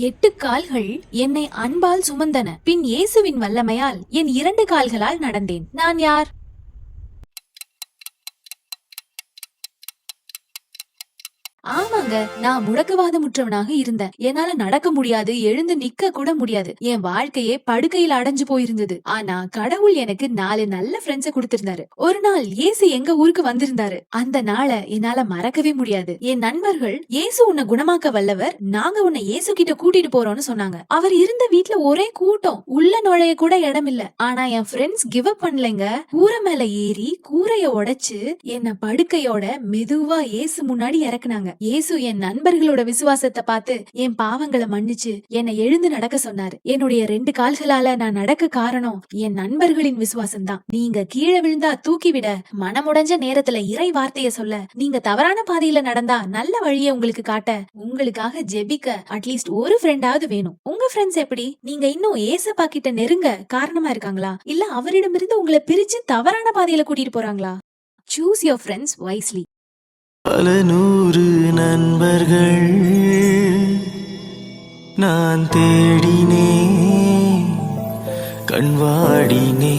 8 கால்கள் என்னை அன்பால் சுமந்தன. பின் இயேசுவின் வல்லமையால் என் 2 கால்களால் நடந்தேன். நான் யார்? ஆமாங்க, நான் முடக்குவாதமுற்றவனாக இருந்தேன். என்னால நடக்க முடியாது, எழுந்து நிக்க கூட முடியாது. என் வாழ்க்கையே படுக்கையில அடைஞ்சு போயிருந்தது. ஆனா கடவுள் எனக்கு 4 நல்ல ஃப்ரெண்ட்ஸ குடுத்திருந்தாரு. ஒரு நாள் இயேசு எங்க ஊருக்கு வந்திருந்தாரு. அந்த நாள என்னால மறக்கவே முடியாது. என் நண்பர்கள், இயேசு உன்னை குணமாக்க வல்லவர், நாங்க உன்னை இயேசு கிட்ட கூட்டிட்டு போறோம்னு சொன்னாங்க. அவர் இருந்த வீட்ல ஒரே கூட்டம், உள்ள நுழைய கூட இடம் இல்ல. ஆனா என் ஃப்ரெண்ட்ஸ் கிவ் அப் பண்ணலைங்க. கூரை மேல ஏறி கூரைய உடைச்சு என்ன படுக்கையோட மெதுவா இயேசு முன்னாடி இறக்குனாங்க. இயேசு என் நண்பர்களோட விசுவாசத்தை பார்த்து என் பாவங்களை மன்னிச்சு என்னை எழுந்து நடக்க சொன்னாரு. என்னுடைய 2 கால்களால நான் நடக்க காரணம் என் நண்பர்களின் விசுவாசம் தான். நீங்க கீழே விழுந்தா தூக்கி விட, மனமுடைஞ்ச நேரத்துல இறை வார்த்தைய சொல்ல, நீங்க தவறான பாதையில நடந்தா நல்ல வழியை உங்களுக்கு காட்ட, உங்களுக்காக ஜெபிக்க அட்லீஸ்ட் ஒரு ஃப்ரெண்டாவது வேணும். உங்க ஃப்ரெண்ட்ஸ் எப்படி? நீங்க இன்னும் ஏசப்பா கிட்ட நெருங்க காரணமா இருக்காங்களா? இல்ல அவரிடமிருந்து உங்களை பிரிச்சு தவறான பாதையில கூட்டிட்டு போறாங்களா? Choose your friends wisely. பல 100 நண்பர்கள் நான் தேடினே, கண்வாடினே.